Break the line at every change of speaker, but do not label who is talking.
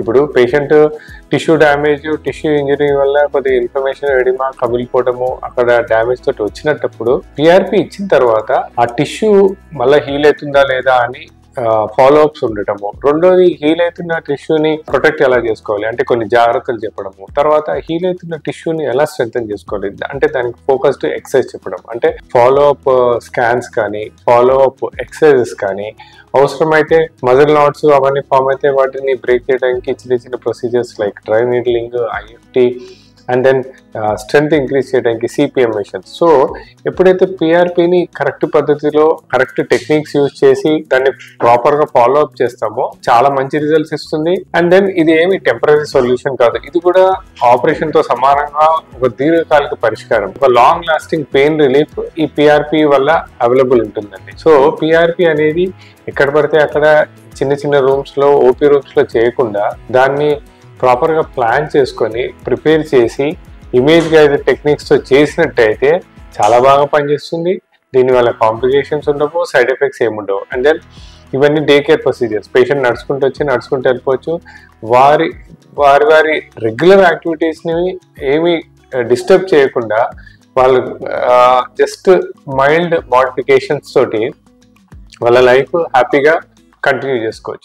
ఇప్పుడు patient tissue damage, tissue injury వల్ల కొద్దిగా ఇన్ఫ్లమేషన్, ఎడిమా, కమిలిపోవడము అక్కడ డ్యామేజ్ తోటి వచ్చినప్పుడు పిఆర్పి ఇచ్చిన తర్వాత ఆ టిష్యూ మళ్ళీ హీల్ అవుతుందా లేదా అని ఫాలో అప్స్ ఉండటము. రెండోది, హీల్ అవుతున్న టిష్యూని ప్రొటెక్ట్ ఎలా చేసుకోవాలి అంటే కొన్ని జాగ్రత్తలు చెప్పడము. తర్వాత హీల్ అవుతున్న టిష్యూని ఎలా స్ట్రెంథెన్ చేసుకోవాలి అంటే దానికి ఫోకస్డ్ ఎక్సర్సైజ్ చెప్పడం. అంటే ఫాలో అప్ స్కాన్స్ కానీ, ఫాలో అప్ ఎక్సర్సైజెస్ కానీ, అవసరమైతే మజిల్ నాట్స్ అవన్నీ ఫామ్ అయితే వాటిని బ్రేక్ చేయడానికి చిన్న చిన్న procedures like dry needling, IFT and then strength increase చేయడానికి సిపిఎం మెషన్స్. సో ఎప్పుడైతే పిఆర్పిని కరెక్ట్ పద్ధతిలో కరెక్ట్ టెక్నిక్స్ యూజ్ చేసి దాన్ని ప్రాపర్ గా ఫాలో అప్ చేస్తామో చాలా మంచి రిజల్ట్స్ ఇస్తుంది. అండ్ దెన్ ఇది ఏమి టెంపరీ సొల్యూషన్ కాదు, ఇది కూడా ఆపరేషన్ తో సమానంగా ఒక దీర్ఘకాలిక పరిష్కారం, ఒక లాంగ్ లాస్టింగ్ పెయిన్ రిలీఫ్ ఈ పిఆర్పి వల్ల అవైలబుల్ ఉంటుందండి. సో పిఆర్పి అనేది ఎక్కడ పడితే అక్కడ చిన్న చిన్న రూమ్స్ లో, ఓపీ రూమ్స్ లో చేయకుండా దాన్ని ప్రాపర్గా ప్లాన్ చేసుకొని ప్రిపేర్ చేసి ఇమేజ్ గైడెడ్ టెక్నిక్స్తో చేసినట్టయితే చాలా బాగా పనిచేస్తుంది. దీనివల్ల కాంప్లికేషన్స్ ఉండవు, సైడ్ ఎఫెక్ట్స్ ఏముండవు. అండ్ దెన్ ఇవన్నీ డే కేర్ ప్రొసీజర్స్. పేషెంట్ నడుచుకుంటూ వచ్చి నడుచుకుంటూ వెళ్ళిపోవచ్చు. వారి వారి వారి రెగ్యులర్ యాక్టివిటీస్ని ఏమీ డిస్టర్బ్ చేయకుండా వాళ్ళు జస్ట్ మైల్డ్ మోడిఫికేషన్స్ తోటి వాళ్ళ లైఫ్ హ్యాపీగా కంటిన్యూ చేసుకోవచ్చు.